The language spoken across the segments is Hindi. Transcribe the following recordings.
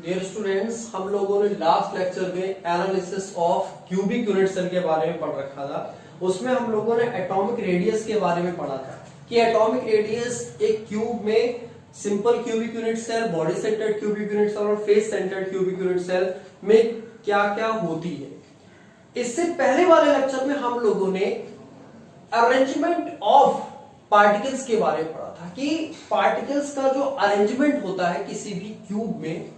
डियर स्टूडेंट्स, हम लोगों ने लास्ट लेक्चर में analysis of cubic unit cell के बारे में पढ़ रखा था। उसमें हम लोगों ने एटॉमिक रेडियस के बारे में पढ़ा था कि एटॉमिक रेडियस एक क्यूब में simple cubic unit cell, body centred cubic unit cell और face centred cubic unit cell में क्या क्या होती है। इससे पहले वाले लेक्चर में हम लोगों ने अरेंजमेंट ऑफ पार्टिकल्स के बारे में पढ़ा था कि पार्टिकल्स का जो अरेंजमेंट होता है किसी भी क्यूब में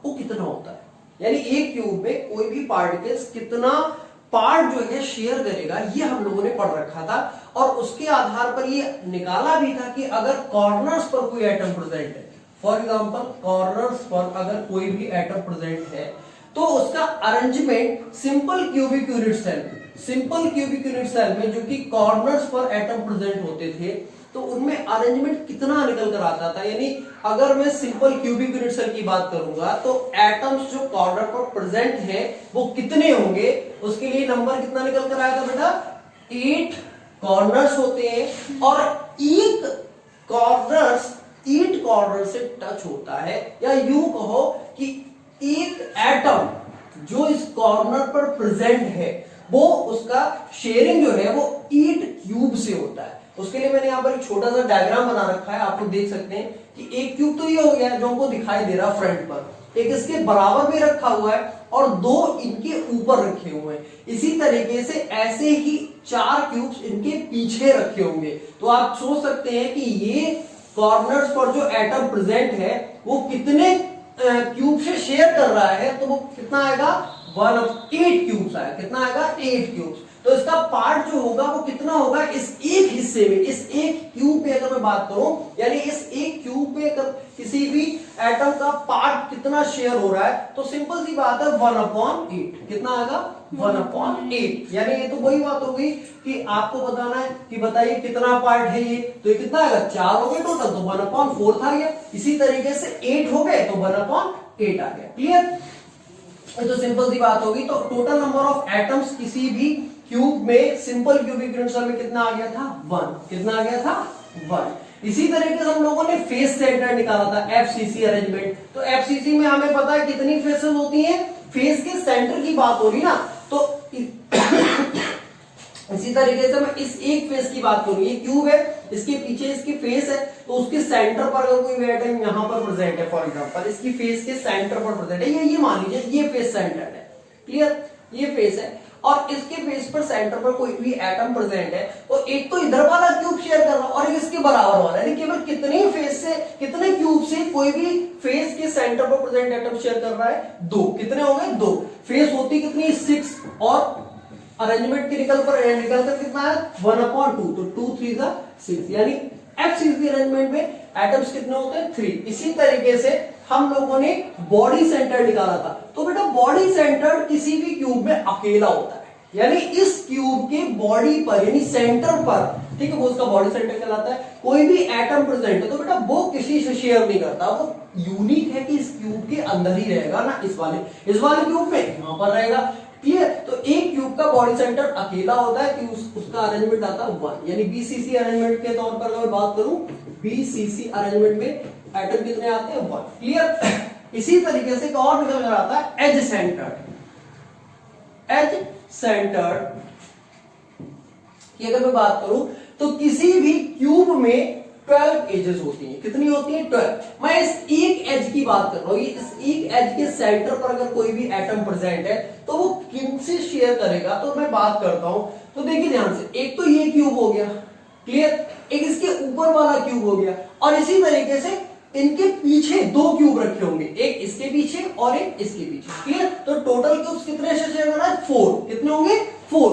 वो कितना होता है, यानी एक क्यूब में कोई भी पार्टिकल्स कितना पार्ट जो है शेयर करेगा, ये हम लोगों ने पढ़ रखा था। और उसके आधार पर ये निकाला भी था कि अगर कॉर्नर्स पर कोई एटम प्रेजेंट है, फॉर एग्जांपल कॉर्नर्स पर अगर कोई भी एटम प्रेजेंट है तो उसका arrangement simple cubic unit cell में जो कि कॉर्नर्स पर एटम प्रेजेंट होते थे तो उनमें अरेंजमेंट कितना निकल कर आता था। यानी अगर मैं सिंपल क्यूबिक यूनिट सेल की बात करूंगा तो एटम्स जो कॉर्नर पर प्रेजेंट हैं वो कितने होंगे, उसके लिए नंबर कितना निकल कर आएगा बेटा, 8 कॉर्नर्स होते हैं और एक कॉर्नर से टच होता है, या यूं कहो कि एक एटम जो इस कॉर्नर पर प्रेजेंट है वो उसका शेयरिंग जो है वो 8 क्यूब से होता है। उसके लिए मैंने यहाँ पर एक छोटा सा डायग्राम बना रखा है, आप लोग देख सकते हैं कि एक क्यूब तो ये हो गया जो हमको दिखाई दे रहा फ्रंट पर, एक इसके बराबर में रखा हुआ है और 2 इनके ऊपर रखे हुए हैं। इसी तरीके से ऐसे ही 4 क्यूब्स इनके पीछे रखे होंगे। तो आप सोच सकते हैं कि ये कॉर्नर्स पर जो एटम प्रेजेंट है वो कितने क्यूब से शेयर कर रहा है, तो वो कितना आएगा, 8 क्यूब्स आएगा। कितना आएगा, 8 क्यूब्स। तो इसका पार्ट जो होगा वो कितना होगा, इस एक हिस्से में, इस एक क्यूब पे अगर मैं बात करूं, यानी इस एक क्यूब पे अगर किसी भी एटम का पार्ट कितना शेयर हो रहा है तो सिंपल सी बात है 1/8। कितना आएगा, 1/8। यानी ये तो वही बात हो गई कि आपको बताना है कि बताइए कितना पार्ट है ये, तो ये कितना आएगा, 4 हो गए टोटल, तो 1/4 था ये। इसी तरीके से 8 हो गए तो 1/8 आ गया। क्लियर, तो सिंपल सी बात होगी। तो टोटल नंबर ऑफ एटम्स किसी भी क्यूब में, सिंपल क्यूबिक यूनिट सेल में कितना आ गया था, 1। कितना आ गया था, 1। इसी तरीके से हम लोगों ने फेस सेंटर निकाला था, एफसीसी अरेंजमेंट। तो एफसीसी में हमें पता है कितनी फेसेस होती हैं, फेस के सेंटर की बात हो रही ना, तो इसी तरीके से मैं इस एक फेस की बात करूं, ये क्यूब है, इसके पीछे इसकी फेस है, तो उसके सेंटर पर अगर कोई एटम यहां पर प्रेजेंट है, फॉर एग्जांपल इसकी फेस के सेंटर पर प्रेजेंट है, ये मान लीजिए ये फेस सेंटर है। क्लियर, ये फेस है और इसके फेस पर सेंटर पर कोई भी एटम प्रेजेंट है तो एक तो इधर वाला क्यूब शेयर कर रहा है और इसके बराबर वाला, यानी केवल कितने फेस से, कितने क्यूब से कोई भी फेस के सेंटर पर प्रेजेंट एटम शेयर कर रहा है, 2। कितने हो गए, 2। फेस होती कितनी, 6 और अरेंजमेंट के निकलकर कितना है, 1/2। तो 2 3 जा 6, यानी एफसीसी अरेंजमेंट में एटम्स कितने होते हैं, 3। इसी तरीके से हम लोगों ने बॉडी सेंटर निकाला था। तो बेटा बॉडी सेंटर किसी भी क्यूब में अकेला होता है, यानी इस क्यूब के बॉडी पर, यानी सेंटर पर, ठीक है, वो उसका बॉडी सेंटर कहलाता है। कोई भी एटम प्रेजेंट है तो बेटा वो किसी से शेयर नहीं करता, वो यूनिक है कि इस क्यूब के अंदर ही रहेगा ना, इस वाले क्यूब में यहां पर रहेगा। क्लियर, तो एक क्यूब का बॉडी सेंटर अकेला होता है कि उसका अरेंजमेंट आता है 1। यानी बीसीसी अरेंजमेंट के तौर पर अगर बात करूं, बीसीसी अरेंजमेंट में एटम कितने आते हैं, 1। क्लियर, इसी तरीके से एक और निकल कर आता है एज सेंटर्ड की अगर मैं बात करूं तो किसी भी क्यूब में 12 एजेस होती हैं। कितनी होती हैं, 12। मैं इस एक एज की बात कर रहा हूं, इस एक एज के सेंटर पर अगर कोई भी एटम प्रेजेंट है तो वो किन से शेयर करेगा, तो मैं बात करता हूं। तो देखिए ध्यान से, एक तो ये क्यूब हो गया, क्लियर, एक इसके ऊपर वाला क्यूब हो गया और इसी तरीके से इनके पीछे 2 क्यूब रखे होंगे, एक इसके पीछे और एक इसके पीछे। क्लियर, तो टोटल क्यूब्स कितने से शेयर कर रहा है, 4। कितने होंगे, 4।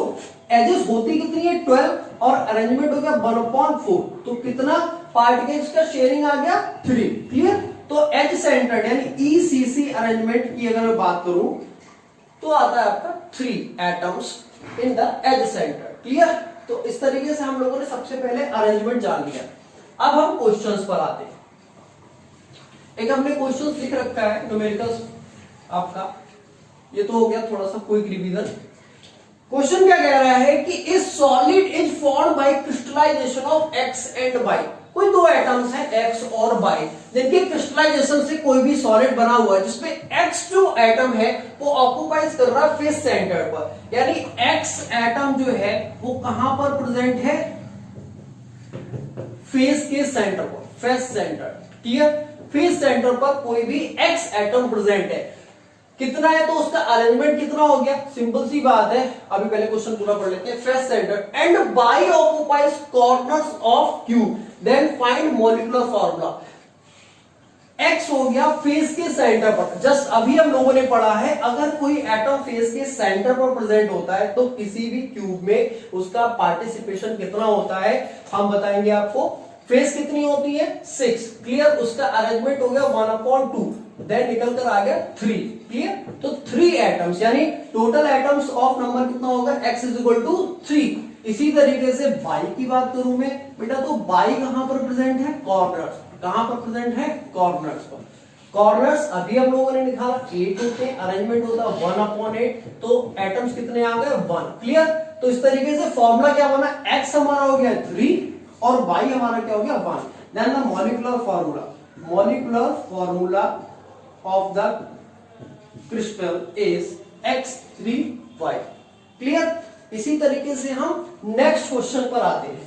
एजेस होती कितनी है, 12 और अरेंजमेंट हो गया 1/4। तो कितना पार्टिकल्स का शेयरिंग आ गया, 3। क्लियर, तो एज सेंटर्ड यानी ईसीसी अरेंजमेंट की अगर मैं बात करूं तो आता है आपका 3 atoms in the edge centre. Clear, तो इस तरीके से हम लोगों ने सबसे पहले अरेंजमेंट जान लिया। अब हम क्वेश्चंस पर आते हैं। एक हमने क्वेश्चंस लिख रखा है न्यूमेरिकल्स आपका, ये तो हो गया थोड़ा सा क्विक रिवीजन। क्वेश्चन क्या कह रहा है कि इस solid is formed by crystallization of X and Y. कोई दो एटम्स हैं एक्स और वाई, जिनके क्रिस्टलाइजेशन से कोई भी सॉलिड बना हुआ है, जिसमें एक्स जो एटम है वो ऑक्यूपाइज कर रहा है फेस सेंटर पर, यानी एक्स एटम जो है वो कहां पर प्रेजेंट है, फेस के सेंटर पर, face centre, clear, face centre पर कोई भी एक्स एटम प्रेजेंट है, कितना है तो उसका अरेंजमेंट कितना हो गया, सिंपल सी बात है, अभी पहले क्वेश्चन पूरा पढ़ लेते हैं, face centre and Y occupies corners of cube, then find molecular formula. X हो गया फेस के सेंटर पर, जस्ट अभी हम लोगों ने पढ़ा है अगर कोई एटम फेस के सेंटर पर प्रेजेंट होता है तो किसी भी क्यूब में उसका पार्टिसिपेशन कितना होता है, हम बताएंगे आपको, फेस कितनी होती है 6, क्लियर, उसका अरेंजमेंट हो गया 1/2, देन निकल कर आ गया 3, क्लियर, तो 3 एटम्स, यानी टोटल एटम्स ऑफ नंबर कितना होगा, x = 3। इसी तरीके से बाई की बात करूं मैं बेटा, तो बाई कहां पर प्रेजेंट है, कॉर्नर्स, कहां पर प्रेजेंट है, कॉर्नर्स पर, कॉर्नर्स अभी हम लोगों ने निकाला 8 होते हैं, अरेंजमेंट होता है 1/8, तो एटम्स कितने आ गए 1, क्लियर, तो इस तरीके से फॉर्मूला क्या बना, x हमारा हो गया 3 और y हमारा क्या हो गया 1, then the molecular formula of the crystal is x3y, clear. इसी तरीके से हम नेक्स्ट क्वेश्चन पर आते हैं।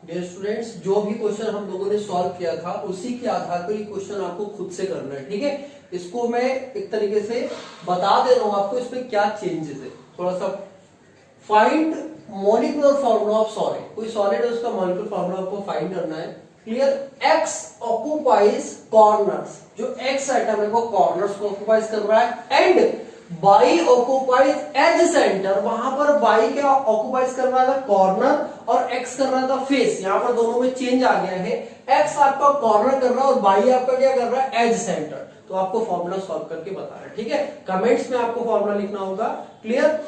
डियर स्टूडेंट्स, जो भी क्वेश्चन हम लोगों ने सॉल्व किया था उसी के आधार पर ये क्वेश्चन आपको खुद से करना है, ठीक है। इसको मैं एक तरीके से बता दे रहा हूं आपको इसमें क्या चेंजेस है, थोड़ा सा find molecular formula of solid, कोई सॉलिड है उसका मॉलिक्यूलर फॉर्मूला आपको फाइंड करना है, क्लियर। x ऑक्यूपाइज कॉर्नर्स, जो x एटम है वो कॉर्नर्स को ऑक्यूपाइज कर रहा है, and Y occupies edge centre, वहां पर बाई क्या ऑक्यूपाइज कर रहा था, कॉर्नर, और x कर रहा था फेस, यहां पर दोनों में चेंज आ गया है, x आपका कॉर्नर कर रहा है और बाई आपका क्या कर रहा है, एज सेंटर। तो आपको फॉर्मूला सॉल्व करके बता रहा है, ठीक है, कमेंट्स में आपको फॉर्मूला लिखना होगा, क्लियर।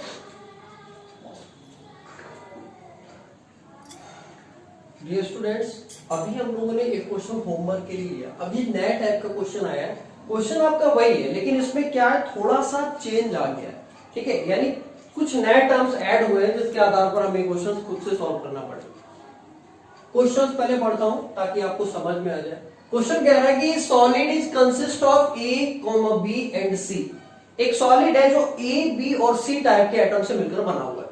डियर स्टूडेंट्स, अभी हम लोगों ने एक क्वेश्चन होमवर्क के लिए लिया, अभी नया टाइप का क्वेश्चन आया है, क्वेश्चन आपका वही है लेकिन इसमें क्या है, थोड़ा सा चेंज आ गया है, ठीक है, यानी कुछ नए टर्म्स ऐड हुए हैं जिसके आधार पर हमें क्वेश्चन खुद से सॉल्व करना पड़ेगा। क्वेश्चन पहले पढ़ता हूं ताकि आपको समझ में आ जाए। क्वेश्चन कह रहा है कि solid is consist of A, B and C, एक सॉलिड है जो A, B और C टाइप के एटम से मिलकर बना हुआ है।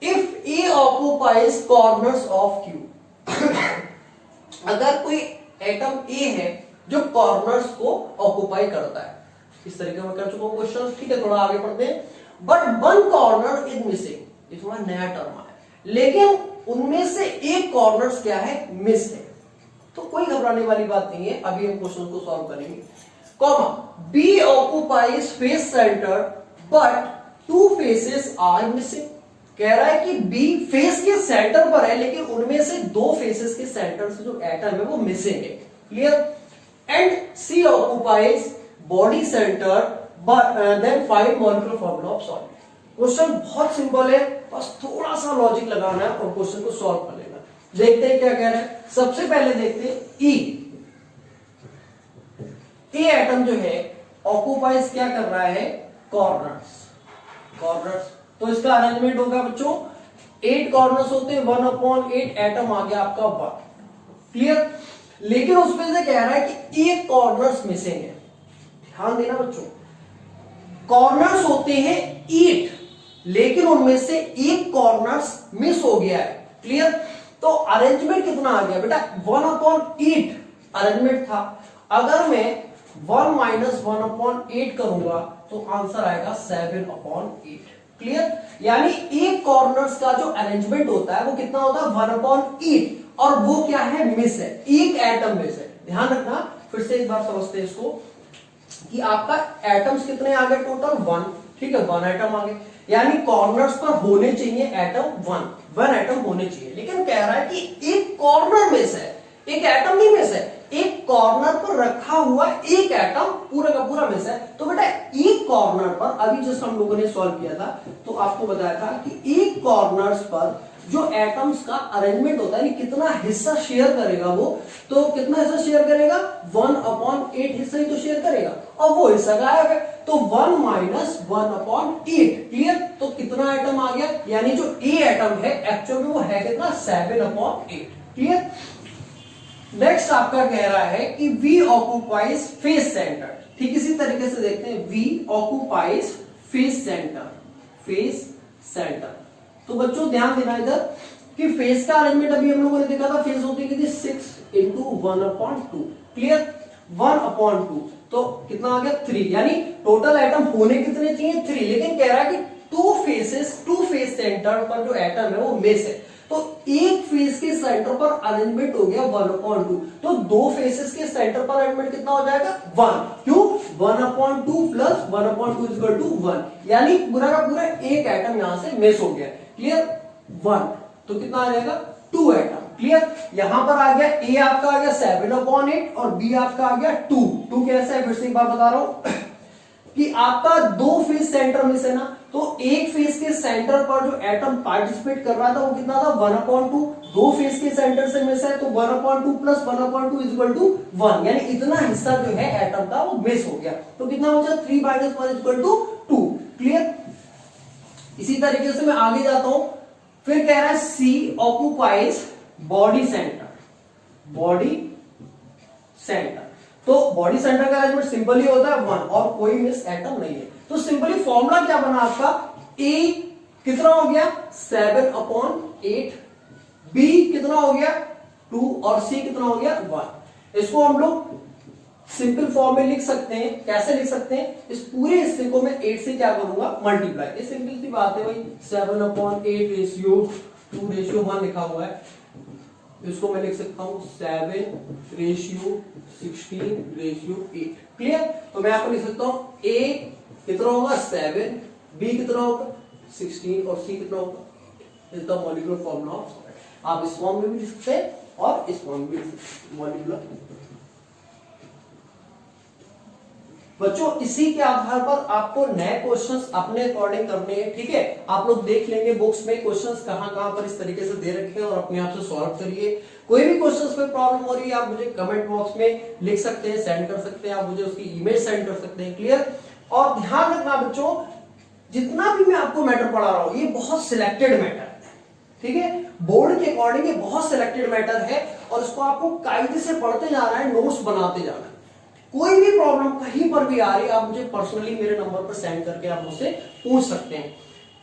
If A occupies corners of Q, अगर कोई एटम A है जो कॉर्नर्स को ऑक्यूपाई करता है, इस तरीके में कर चुका हूं क्वेश्चन, ठीक है, थोड़ा आगे पढ़ते हैं। But one corner is missing, ये थोड़ा नया टर्म है, लेकिन उनमें से एक कॉर्नर्स क्या है, मिस है, तो कोई घबराने वाली बात नहीं है, अभी हम क्वेश्चन को सॉल्व करेंगे। Comma, B occupies face centre but 2 faces are missing, कह रहा है कि बी फेस के सेंटर पर है लेकिन उनमें से 2 फेसेस के सेंटर से जो एटम है वो मिसिंग है, clear. And C occupies body centre but then find molecular formula of solid. Question बहुत सिंपल है, बस थोड़ा सा लॉजिक लगाना है और क्वेश्चन को सॉल्व कर लेना। देखते हैं क्या कह रहे हैं, सबसे पहले देखते हैं ए एटम जो है ऑक्यूपाइज क्या कर रहा है, कॉर्नर्स, तो इसका अरेंजमेंट होगा बच्चों 8 कॉर्नर्स होते हैं, 1/8 एटम आ गया आपका 1, क्लियर। लेकिन उसमें से कह रहा है कि एक कॉर्नर्स मिसिंग है, ध्यान देना बच्चों, कॉर्नर्स होते हैं 8 लेकिन उनमें से एक कॉर्नर्स मिस हो गया है, क्लियर। तो अरेंजमेंट कितना आ गया बेटा, 1/8 अरेंजमेंट था, अगर मैं 1 - 1/8 करूंगा तो आंसर आएगा 7/8, क्लियर। यानी एक कॉर्नर्स का जो अरेंजमेंट होता है वो कितना होता है, 1/8, और वो क्या है, मिस है, एक एटम मिस है। ध्यान रखना, फिर से एक बार समझते हैं इसको कि आपका एटम्स कितने आ गए टोटल, 1, ठीक है, 1 एटम आ गए, यानी कॉर्नर्स पर होने चाहिए एटम 1 एटम होने चाहिए, लेकिन कह रहा है कि एक कॉर्नर मिस है, एक एटम नहीं मिस है, एक कॉर्नर पर रखा हुआ एक एटम पूरा का पूरा मिस है। तो बेटा एक कॉर्नर पर, अभी जस्ट हम लोगों ने सॉल्व किया था तो आपको बताया था कि एक कॉर्नर्स पर जो एटम्स का अरेंजमेंट होता है, कितना हिस्सा शेयर करेगा वो, तो कितना हिस्सा शेयर करेगा, 1/8 हिस्सा ही तो शेयर करेगा, और वो हिस्सा गायब है, तो 1 माइनस 1/8। क्लियर? तो कितना एटम आ गया, यानी जो ए एटम है एक्चुअल में वो है कितना, 7/8। क्लियर? नेक्स्ट आपका कह रहा है कि V ऑक्युपाइज फेस सेंटर। ठीक इसी तरीके से देखते हैं, V occupies face centre, face centre. तो बच्चों ध्यान देना इधर कि फेस का अरेंजमेंट अभी हम लोगों ने देखा था, फेस होती है 6 × 1/2। क्लियर? 1/2 तो कितना आ गया 3, यानी टोटल एटम होने कितने चाहिए 3, लेकिन कह रहा है कि टू फेस सेंटर पर जो एटम है वो मिस है, तो एक फेस के सेंटर पर अरेंजमेंट हो गया 1/2, तो दो फेसेस के सेंटर पर अरेंजमेंट कितना हो जाएगा 1। क्यों? 1/2 प्लस 1/2 = 1, यानी पूरा का पूरा एक एटम यहां से मिस हो गया। क्लियर? 1 तो कितना आ जाएगा 2 एटम। क्लियर? यहां पर आ गया ए आपका आ गया 7/8 और बी आपका आ गया 2 कैसे है, फिर से एक बार बता रहा हूं कि आपका दो फेस सेंटर में से ना, तो एक फेस के सेंटर पर जो एटम पार्टिसिपेट कर रहा था वो कितना था 1/2, दो फेस के सेंटर से मिस है तो 1/2 प्लस 1/2 = 1, यानी इतना हिस्सा जो है एटम का वो मिस हो गया, तो कितना हो जाए 3 - 1 = 2। क्लियर? इसी तरीके से मैं आगे जाता हूं, फिर कह रहा है C occupies body centre, body centre. तो बॉडी सेंटर का अरेंजमेंट सिंपल ही होता है 1 और कोई मिस एटम नहीं है, तो सिंपली फॉर्मूला क्या बना आपका, ए कितना हो गया 7/8, बी कितना हो गया 2 और सी कितना हो गया 1। इसको हम लोग सिंपल फॉर्म में लिख सकते हैं, कैसे लिख सकते हैं, इस पूरे हिस्से को मैं 8 से क्या करूंगा मल्टीप्लाई, ये सिंपल सी बात है भाई, 7/8 रेशियो 2:1 लिखा हुआ है, इसको मैं लिख सकता हूं 7:16:8। क्लियर? तो मैं आपको लिख सकता हूं ए कितना होगा 7, बी कितना होगा 16 और सी कितना होगा, is the molecular formula of solid. आप इस फॉर्म में भी लिख सकते हैं और इस फॉर्म में भी मॉलिक्यूलर। बच्चों इसी के आधार पर आपको नए क्वेश्चंस अपने अकॉर्डिंग करने हैं। ठीक है, आप लोग देख लेंगे बुक्स में क्वेश्चंस कहां कहां पर इस तरीके से दे रखे हैं और अपने आप से सॉल्व करिए। कोई भी क्वेश्चंस में प्रॉब्लम हो रही है आप मुझे कमेंट बॉक्स में लिख सकते हैं, सेंड कर सकते हैं, आप मुझे उसकी इमेज सेंड कर सकते हैं। क्लियर? और ध्यान रखना बच्चों, जितना भी मैं आपको मैटर पढ़ा रहा हूं ये बहुत सिलेक्टेड मैटर है। ठीक है, बोर्ड के अकॉर्डिंग ये बहुत सिलेक्टेड मैटर है और इसको आपको कायदे से पढ़ते जाना है, नोट्स बनाते जाना है। कोई भी प्रॉब्लम कहीं पर भी आ रही है आप मुझे पर्सनली मेरे नंबर पर सेंड करके आप मुझसे पूछ सकते हैं।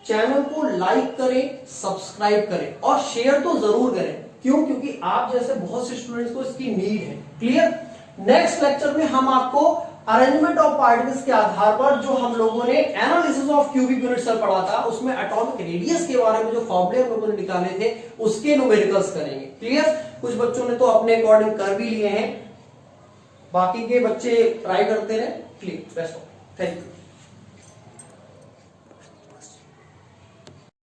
चैनल को लाइक करें, सब्सक्राइब करें और शेयर तो जरूर करें। क्यों? क्योंकि आप जैसे बहुत से स्टूडेंट्स को इसकी नीड है। क्लियर? नेक्स्ट लेक्चर में हम आपको अरेंजमेंट ऑफ पार्टिकल्स के आधार पर जो हम लोगों ने analysis of cubic unit cell पढ़ा था उसमें एटॉमिक रेडियस के बारे में जो फॉर्मूले हम लोगों ने निकाले थे उसके न्यूमेरिकल्स करेंगे। क्लियर? कुछ बच्चों ने तो अपने अकॉर्डिंग कर भी लिए हैं, बाकी के बच्चे ट्राई करते रहे। Clear? Best of, thank you.